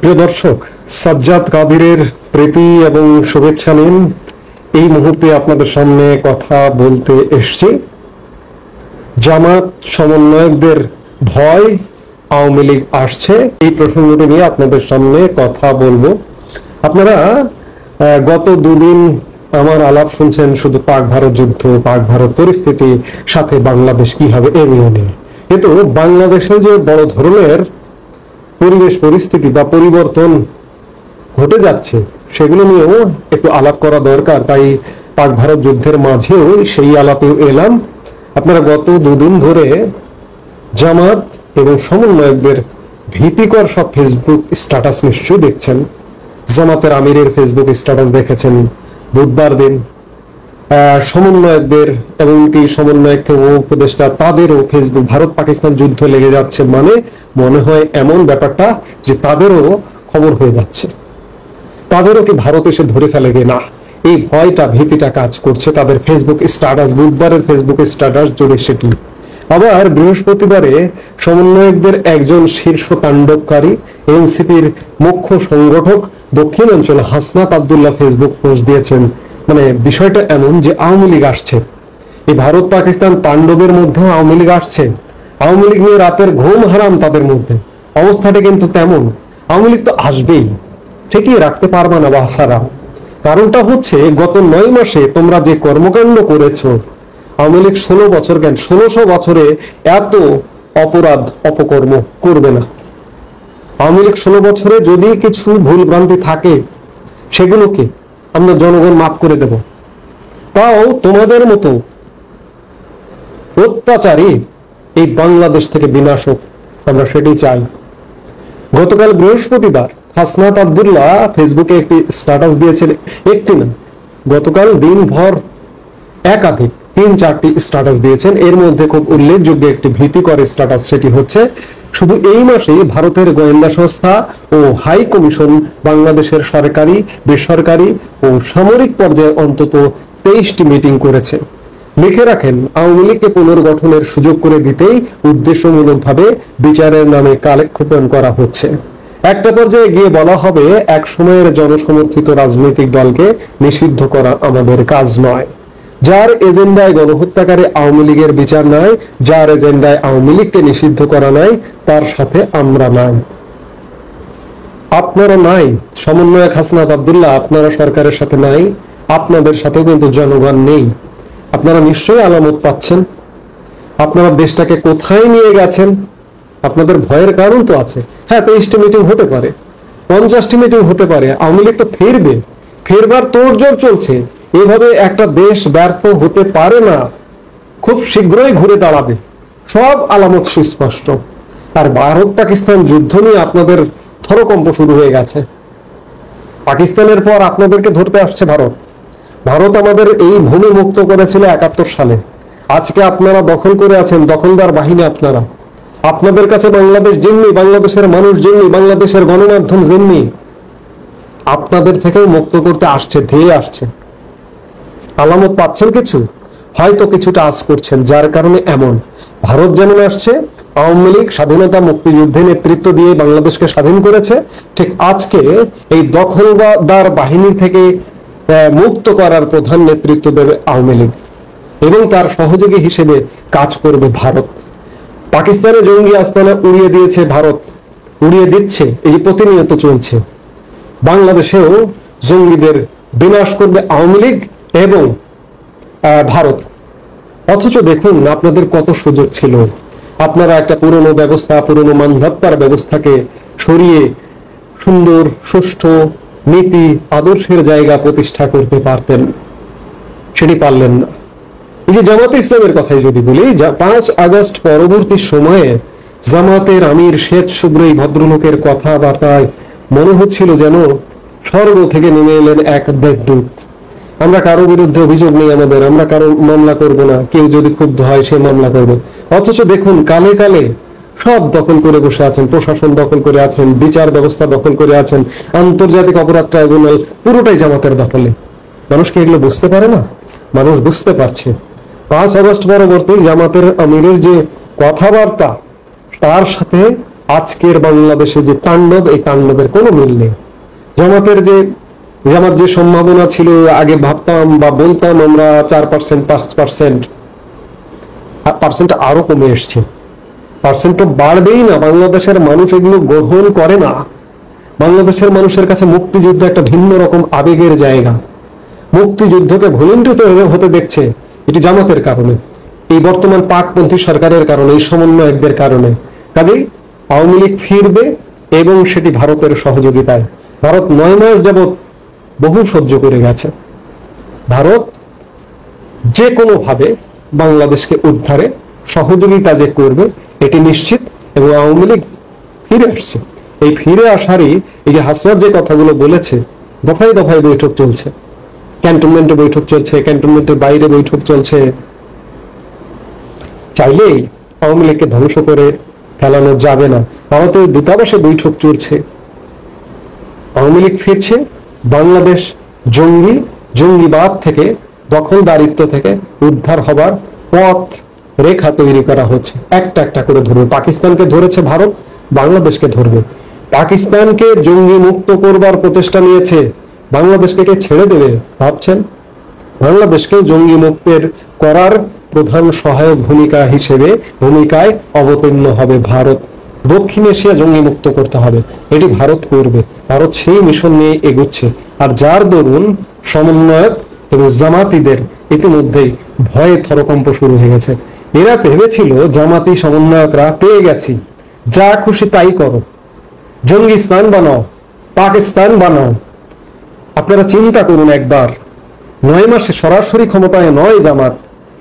প্রিয় দর্শক, সাজ্জাদ কাদিরের প্রীতি এবং শুভেচ্ছা নিন। এই মুহূর্তে আপনাদের সামনে কথা বলতে এসেছি। জামাত সমন্বয়কদের ভয় আওয়ামী লীগ আসছে, এই প্রসঙ্গটি নিয়ে আপনাদের সামনে কথা বলবো। আপনারা গত দুদিন আমার আলাপ শুনছেন শুধু পাক ভারত যুদ্ধ, পাক ভারত পরিস্থিতি, সাথে বাংলাদেশ কি হবে এ নিয়ে। কিন্তু বাংলাদেশে যে বড় ধরনের পরিবেশ পরিস্থিতি বা পরিবর্তন ঘটে যাচ্ছে সেগুলো নিয়েও একটু আলাপ করা দরকার। তাই পাক ভারত যুদ্ধের মাঝেও সেই আলাপেও এলাম। আপনারা গত দুদিন ধরে জামাত এবং সমন্বয়কদের ভীতিকর সব ফেসবুক স্ট্যাটাস নিশ্চয়ই দেখছেন। জামাতের আমিরের ফেসবুক স্ট্যাটাস দেখেছেন বুধবার দিন। সমন্বয়কদের এমনকি সমন্বয়ক থেকে উপদেষ্টা তাদেরও ফেসবুক ভারত পাকিস্তান যুদ্ধ লেগে যাচ্ছে, মানে মনে হয় এমন ব্যাপারটা যে তাদেরও খবর হয়ে যাচ্ছে, তাদেরও কি ভারত এসে ধরে ফেলে না, এই ভয়টা ভীতিটা কাজ করছে তাদের ফেসবুক স্ট্যাটাস, বুধবারের ফেসবুক স্ট্যাটাস জুড়ে সেটি। আবার বৃহস্পতিবারে সমন্বয়কদের একজন শীর্ষ তাণ্ডবকারী এনসিপির মুখ্য সংগঠক দক্ষিণাঞ্চল হাসনাত আব্দুল্লাহ ফেসবুক পোস্ট দিয়েছেন। মানে বিষয়টা এমন যে আওয়ামী লীগ আসছে, এই ভারত পাকিস্তান তাণ্ডবের মধ্যেও আওয়ামী লীগ আসছে। আওয়ামী লীগ নিয়ে রাতের ঘুম হারাম তাদের মধ্যে। অবস্থাটা কিন্তু তেমন, আওয়ামী লীগ তো আসবেই, ঠিকই রাখতে পারবা না বাসারা। কারণটা হচ্ছে গত 9 মাসে তোমরা যে কর্মকাণ্ড করেছো, আওয়ামী লীগ 16 বছর কেন 1600 বছরে এত অপরাধ অপকর্ম করবে না। আওয়ামী লীগ 16 বছরে যদি কিছু ভুল ভ্রান্তি থাকে সেগুলোকে আমরা জনগণ মাফ করে দেব। তাও তোমাদের মতো অত্যাচারী এই বাংলাদেশ থেকে বিনাশ হোক, আমরা সেটাই চাই। গতকাল বৃহস্পতিবার হাসনাত আব্দুল্লাহ ফেসবুকে একটি স্ট্যাটাস দিয়েছেন, একটি না, গতকাল দিনভর একাধিক 3-4টি স্ট্যাটাস দিয়েছেন। এর মধ্যে খুব উল্লেখযোগ্য একটি ভীতিকর স্ট্যাটাস, সেটি হচ্ছে শুধু এই মাসে ভারতের গোয়েন্দা সংস্থা ও হাই কমিশন বাংলাদেশের সরকারি, বেসরকারি ও সামরিক পর্যায়ে অন্তত 23টি মিটিং করেছে। লিখে রাখেন, আওয়ামী লীগকে পুনর্গঠনের সুযোগ করে দিতেই উদ্দেশ্যমূলকভাবে বিচারের নামে কালেক্ষেপণ করা হচ্ছে। একটা পর্যায়ে গিয়ে বলা হবে, এক সময়ের জনসমর্থিত রাজনৈতিক দলকে নিষিদ্ধ করা আমাদের কাজ নয়। যার এজেন্ডায় গণহত্যাকারী আওয়ামী লীগের বিচার নাই, যার এজেন্ডায় আওয়ামী লীগকে নিষিদ্ধ করা নাই, তার সাথে আমরা নাই, আপনারা নাই। সমন্বয়ক হাসনাত আব্দুল্লাহ, আপনারা সরকারের সাথে নাই, আপনাদের সাথেও কিন্তু জনগণ নেই। আপনারা নিশ্চয়ই আলামত পাচ্ছেন আপনারা দেশটাকে কোথায় নিয়ে গেছেন। আপনাদের ভয়ের কারণ তো আছে। হ্যাঁ, 23টি মিটিং হতে পারে, 50টি মিটিং হতে পারে, আওয়ামী লীগ তো ফিরবে, ফেরবার তোড়জোড় চলছে। এভাবে একটা দেশ ব্যর্থ হতে পারে না, খুব শীঘ্রই ঘুরে দাঁড়াবে, সব আলামত সুস্পষ্ট। আর ভারত পাকিস্তান যুদ্ধ নিয়ে আপনাদের থরকম্প শুরু হয়ে গেছে। পাকিস্তানের পর আপনাদেরকে ধরতে আসছে ভারত। ভারত আমাদের এই ভূমি মুক্ত করেছিল 71 সালে। আজকে আপনারা দখল করে আছেন, দখলদার বাহিনী আপনারা। আপনাদের কাছে বাংলাদেশ যেমনি, বাংলাদেশের মানুষ যেমনি, বাংলাদেশের গণমাধ্যম যেমনি, আপনাদের থেকেও মুক্ত করতে আসছে, ধেয়ে আসছে। আলামত পাচ্ছেন কিছু, হয়তো কিছুটা আজ করছেন, যার কারণে এমন। ভারত যেমন আসছে, আওয়ামী লীগ স্বাধীনতা মুক্তিযুদ্ধে নেতৃত্ব দিয়ে বাংলাদেশকে স্বাধীন করেছে, ঠিক আজকে এই দখলদার বাহিনী থেকে মুক্ত করার প্রধান নেতৃত্ব দেবে আওয়ামী লীগ এবং তার সহযোগী হিসেবে কাজ করবে ভারত। পাকিস্তানে জঙ্গি আস্তানা উড়িয়ে দিয়েছে ভারত, উড়িয়ে দিচ্ছে, এই যে প্রতিনিয়ত চলছে। বাংলাদেশেও জঙ্গিদের বিনাশ করবে আওয়ামী লীগ এবং ভারত। অথচ দেখুন আপনাদের কত সুযোগ ছিল, আপনারা একটা পুরনো ব্যবস্থা, পুরনো মানধাত্তার ব্যবস্থাকে সরিয়ে সুন্দর সুষ্ঠু নীতি আদর্শের জায়গা প্রতিষ্ঠা করতে পারতেন, সেটি পারলেন না। এই যে জামাতে ইসলামের কথাই যদি বলি, 5 আগস্ট পরবর্তী সময়ে জামাতের আমির শ্বেত শুভ্র এই ভদ্রলোকের কথাবার্তায় মনে হচ্ছিল যেন স্বর্গ থেকে নেমে এলেন এক দেবদূত। আমরা কারো বিরুদ্ধে অভিযোগ নেই আমাদের, আমরা কারো মামলা করব না, কেউ যদি ক্ষুব্ধ হয় সে মামলা করবে। অথচ দেখুন কালে কালে সব দখল করে বসে আছেন, প্রশাসন দখল করে আছেন, বিচার ব্যবস্থা দখল করে আছেন, আন্তর্জাতিক অপরাধ ট্রাইব্যুনাল পুরোটাই জামাতের দখলে। মানুষকে এগুলো বুঝতে পারে না, মানুষ বুঝতে পারছে। 5 আগস্ট পরবর্তী জামাতের আমিরের যে কথাবার্তা, তার সাথে আজকের বাংলাদেশে যে তাণ্ডব, এই তাণ্ডবের কোনো মিল নেই। জামাত যে সম্ভাবনা ছিল, আগে ভাবতাম বা বলতাম আমরা 4%, 5%, পার্সেন্ট আরো কমে এসছে। পার্সেন্ট তো বাড়বেই না, বাংলাদেশের মানুষ এগুলো গ্রহণ করে না। বাংলাদেশের মানুষের কাছে মুক্তিযুদ্ধ একটা ভিন্ন রকম আবেগের জায়গা। মুক্তিযুদ্ধকে ভুলুণ্ঠিত হতে দেখছে এটি জামাতের কারণে, এই বর্তমান পাকপন্থী সরকারের কারণে, এই সমন্বয়কদের কারণে। কাজেই আওয়ামী লীগ ফিরবে, এবং সেটি ভারতের সহযোগিতায়। ভারত 9 মাস যাবৎ বহু সহ্য করে গেছে। ভারত যে কোনো ভাবে বাংলাদেশকে উদ্ধারে সহযোগিতা যে করবে এটি নিশ্চিত, এবং আওয়ামী লীগ ফিরে আসছে। এই ফিরে আসারই, এই যে হাসনাত যে কথাগুলো বলেছে, দফায় দফায় বৈঠক চলছে, ক্যান্টনমেন্টে বৈঠক চলছে, ক্যান্টনমেন্টের বাইরে বৈঠক চলছে। চাইলেই আওয়ামী লীগকে ধ্বংস করে ফেলানো যাবে না। ভারতের দূতাবাসে বৈঠক চলছে, আওয়ামী লীগ ফিরছে। বাংলাদেশ জঙ্গিবাদ থেকে, দখলদারিত্ব থেকে উদ্ধার হবার পথ রেখা তৈরি করা হচ্ছে। একটা একটা করে ধরবে। পাকিস্তানকে ধরেছে ভারত, বাংলাদেশকে ধরবে। পাকিস্তানকে জঙ্গি মুক্ত করবার প্রচেষ্টা নিয়েছে, বাংলাদেশকে কে ছেড়ে দেবে ভাবছেন? বাংলাদেশকে জঙ্গি মুক্তের করার প্রধান সহায়ক ভূমিকায় অবতীর্ণ হবে ভারত। দক্ষিণ এশিয়া জঙ্গি মুক্ত করতে হবে, এটি ভারত করবে। ভারত সেই মিশন নিয়ে এগোচ্ছে। আর যার দরুন সমন্বয়ক এবং জামাতিদের ইতিমধ্যেই ভয়ে থরকম্প শুরু হয়ে গেছে। এরা ভেবেছিল জামাতি সমন্বয়করা পেয়ে গেছি, যা খুশি তাই করো, জঙ্গিস্তান বানাও, পাকিস্তান বানাও। আপনারা চিন্তা করুন একবার, 9 মাসে সরাসরি ক্ষমতায় নয় জামাত,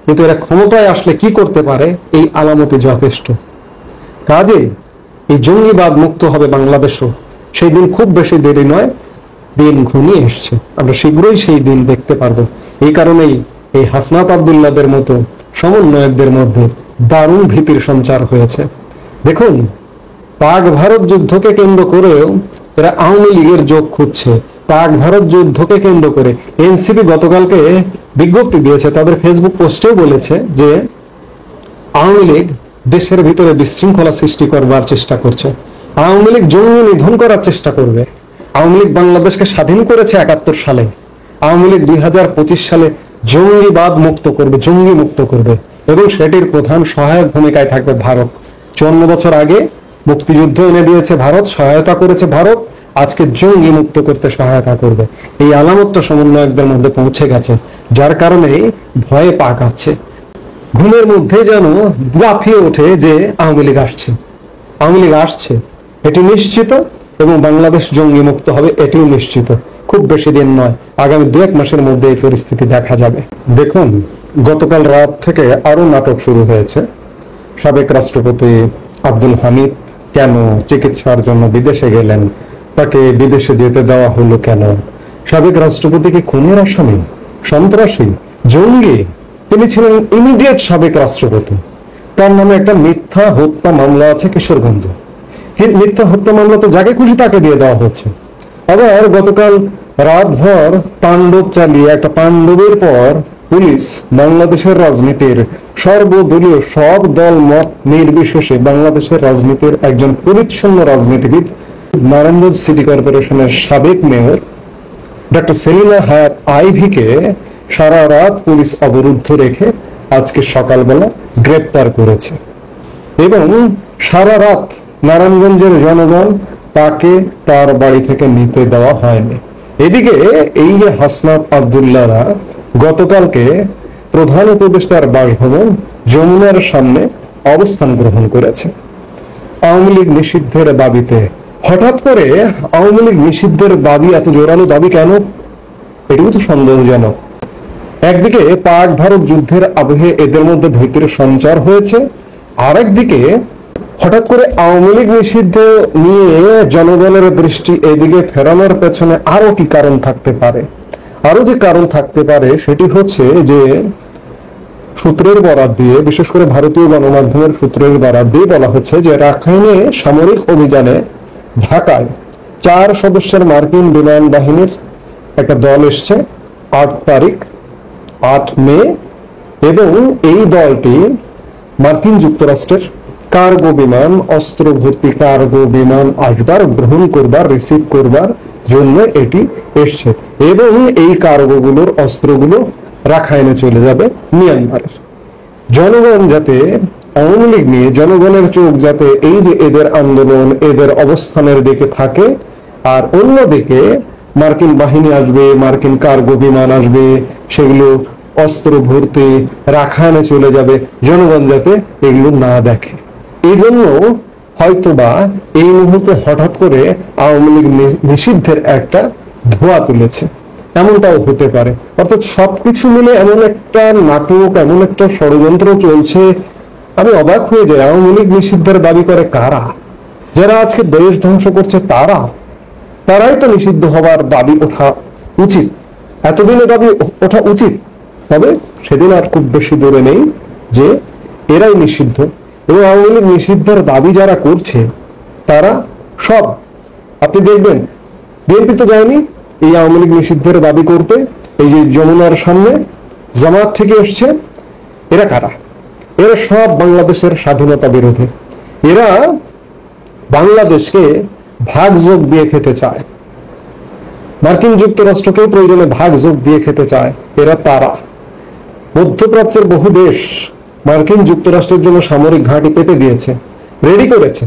কিন্তু এরা ক্ষমতায় আসলে কি করতে পারে, এই আলামতি যথেষ্ট। কাজে এই জঙ্গিবাদ মুক্ত হবে বাংলাদেশও, সেই দিন খুব বেশি দেরি নয়, দিন ঘনিয়ে এসছে। আমরা শীঘ্রই সেই দিন দেখতে পারবো। এই কারণেই এই হাসনাত আব্দুল্লাহদের মতো সমন্বয়কদের মধ্যে দারুণ ভীতির সঞ্চার হয়েছে। দেখুন, পাক ভারত যুদ্ধকে কেন্দ্র করেও এরা আওয়ামী লীগের যোগ খুঁজছে। পাক ভারত যুদ্ধকে কেন্দ্র করে এনসিপি গতকালকে বিজ্ঞপ্তি দিয়েছে, তাদের ফেসবুক পোস্টেও বলেছে যে আওয়ামী লীগ দেশের ভিতরে বিশৃঙ্খলা সৃষ্টি করবার চেষ্টা করছে, আওয়ামী লীগ জঙ্গি নিধন করার চেষ্টা করবে। আওয়ামী লীগ বাংলাদেশকে স্বাধীন করেছে 71 সালে, আওয়ামী লীগ 2025 সালে জঙ্গিবাদ মুক্ত করবে, জঙ্গি মুক্ত করবে, এবং সেটির প্রধান সহায়ক ভূমিকায় থাকবে ভারত। 54 বছর আগে মুক্তিযুদ্ধ এনে দিয়েছে ভারত, সহায়তা করেছে ভারত, আজকে জঙ্গি মুক্ত করতে সহায়তা করবে। এই আলামতটা সমন্বয়কদের মধ্যে পৌঁছে গেছে, যার কারণে ভয়ে পা কাঁপছে। ঘুমের মধ্যে যেন লাফিয়ে ওঠে যে আওয়ামী লীগ আসছে, আওয়ামী লীগ আসছে, এটি নিশ্চিত, এবং বাংলাদেশ জঙ্গি মুক্ত হবে, এটিও নিশ্চিত। খুব বেশি দিন নয়, আগামী 2-1 মাসের মধ্যে এই পরিস্থিতি দেখা যাবে। দেখুন, গতকাল রাত থেকে আরো নাটক শুরু হয়েছে। সাবেক রাষ্ট্রপতি আব্দুল হামিদ কেন চিকিৎসার জন্য বিদেশে গেলেন, তাকে বিদেশে যেতে দেওয়া হলো কেন? সাবেক রাষ্ট্রপতি কি খুনের আসামি, সন্ত্রাসী, জঙ্গি? তিনি ছিলেন ইমিডিয়েট সাবেক রাষ্ট্রপতি। তার নামে একটা মিথ্যা হত্যা মামলা আছে কিশোরগঞ্জে। মিথ্যা হত্যা মামলা তো যাকে খুশি তাকে দিয়ে দেওয়া হচ্ছে। আবার গতকাল রাতভর তাণ্ডব চালিয়ে, একটা তাণ্ডবের পর পুলিশ বাংলাদেশের রাজনীতির সর্বদলীয় সব দল মত নির্বিশেষে বাংলাদেশের রাজনীতির একজন পরিচ্ছন্ন রাজনীতিবিদ, নারায়ণগঞ্জ সিটি কর্পোরেশনের সাবেক মেয়র ডক্টর সেলিনা হায়াত আইভিকে সারা রাত পুলিশ অবরুদ্ধ রেখে আজকে সকালবেলা গ্রেপ্তার করেছে, এবং সারা রাত নারায়ণগঞ্জের জনগণ তাকে তার বাড়ি থেকে নিতে দেওয়া হয়নি। এদিকে এই যে হাসনাত আব্দুল্লাহরা গতকালকে প্রধান উপদেষ্টার বাসভবন যমুনার সামনে অবস্থান গ্রহণ করেছে আওয়ামী লীগ নিষিদ্ধের দাবিতে। হঠাৎ করে আওয়ামী লীগ নিষিদ্ধের দাবি, এত জোরালো দাবি কেন? এটিও তো সন্দেহজনক। একদিকে পাক ভারত যুদ্ধের আবহে এদের মধ্যে ভীতির সঞ্চার হয়েছে, আর একদিকে হঠাৎ করে আওয়ামী লীগ নিষিদ্ধ নিয়ে জনগণের দৃষ্টি এদিকে ফেরানোর পেছনে আরো কি কারণ থাকতে পারে? আরো যে কারণ থাকতে পারে সেটি হচ্ছে যে সূত্রের বরাত দিয়ে, বিশেষ করে ভারতীয় গণমাধ্যমের সূত্রের বরাত দিয়ে বলা হচ্ছে যে রাখাইনে সামরিক অভিযানে ঢাকায় 4 সদস্যের মার্কিন বিমান বাহিনীর একটা দল এসছে 8 মে, এবং এই দলটি মার্কিন যুক্তরাষ্ট্রের কার্গো বিমান, অস্ত্র ভর্তি কার্গো বিমান আসবার, গ্রহণ করবার, রিসিভ করবার জন্য এটি এসছে এবং এই কার্গোগুলোর অস্ত্রগুলো রাখাইনে চলে যাবে মিয়ানমারের। জনগণ যাতে আওয়ামী লীগ নিয়ে জনগণের চোখ যাতে এই যে এদের আন্দোলন, এদের অবস্থানের দিকে থাকে, আর অন্যদিকে মার্কিন বাহিনী আসবে, মার্কিন কার্গো বিমান আসবে, সেগুলো অস্ত্র ভর্তি রাখাইনে চলে যাবে, জনগণ যাতে এগুলো না দেখে। এই জন্য হয়তোবা এই মুহূর্তে হঠাৎ করে আওয়ামী লীগ নিষিদ্ধের একটা ধোঁয়া তুলেছে, এমনটাও হতে পারে। অর্থাৎ সবকিছু মিলে এমন একটা নাটক, এমন একটা ষড়যন্ত্র চলছে। আমি অবাক হয়ে যাই, আওয়ামী লীগ নিষিদ্ধের দাবি করে কারা? যারা আজকে দেশ ধ্বংস করছে তারাই তো নিষিদ্ধ হবার দাবি ওঠা উচিত, এতদিনে দাবি ওঠা উচিত। তবে সেদিন আর খুব বেশি দূরে নেই যে এরাই নিষিদ্ধ। এবং আওয়ামী লীগ নিষিদ্ধের দাবি যারা করছে তারা সব, আপনি দেখবেন বিএনপি তো যায়নি এই আওয়ামী লীগ নিষিদ্ধের দাবি করতে। এই যে যমুনার সামনে জামাত থেকে এসছে, এরা কারা? এরা সব বাংলাদেশের স্বাধীনতা বিরোধী। এরা বাংলাদেশকে ভাগ যোগ দিয়ে খেতে চায়, মার্কিন যুক্তরাষ্ট্রকে প্রয়োজনে ভাগ যোগ দিয়ে খেতে চায়। এরা তারা মধ্যপ্রাচ্যের বহু দেশ মার্কিন যুক্তরাষ্ট্রের জন্য সামরিক ঘাঁটি পেতে দিয়েছে, রেডি করেছে।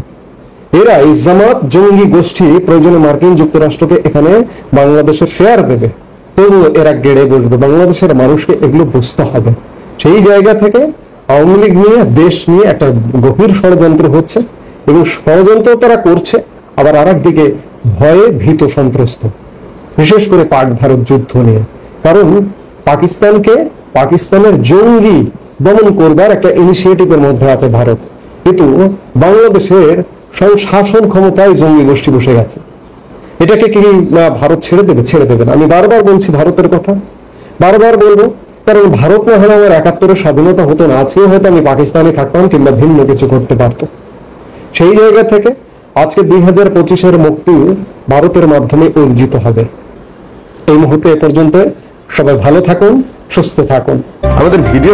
এরা এই জামাত জঙ্গি গোষ্ঠী প্রয়োজনে মার্কিন যুক্তরাষ্ট্রকে এখানে বাংলাদেশের শেয়ার দেবে, তবুও এরা গেড়ে বসবে। বাংলাদেশের মানুষকে এগুলো বুঝতে হবে। সেই জায়গা থেকে আওয়ামী লীগ নিয়ে, দেশ নিয়ে একটা গভীর ষড়যন্ত্র হচ্ছে এবং ষড়যন্ত্র তারা করছে, আবার আর একদিকে ভয়ে ভীত সন্ত্রস্ত, বিশেষ করে পাক ভারত যুদ্ধ নিয়ে। কারণ পাকিস্তানের জঙ্গি দমন করবার একটা ইনিশিয়েটিভের মধ্যে আছে ভারত, কিন্তু বাংলাদেশের শাসন ক্ষমতায় জঙ্গি গোষ্ঠী বসে গেছে। এটাকে কি ভারত ছেড়ে দেবে? ছেড়ে দেবে না। আমি বারবার বলছি ভারতের কথা, বারবার বলবো, কারণ ভারত না হলে আমার 71-এর স্বাধীনতা হতো না, আজকেও হয়তো আমি পাকিস্তানে থাকতাম কিংবা ভিন্ন কিছু করতে পারতো। সেই জায়গা থেকে আজকে 2025-এর মুক্তি ভারতের মাধ্যমে অর্জিত হবে। এই মুহূর্তে এ পর্যন্ত সবাই ভালো থাকুন, সুস্থ থাকুন। আমাদের ভিডিও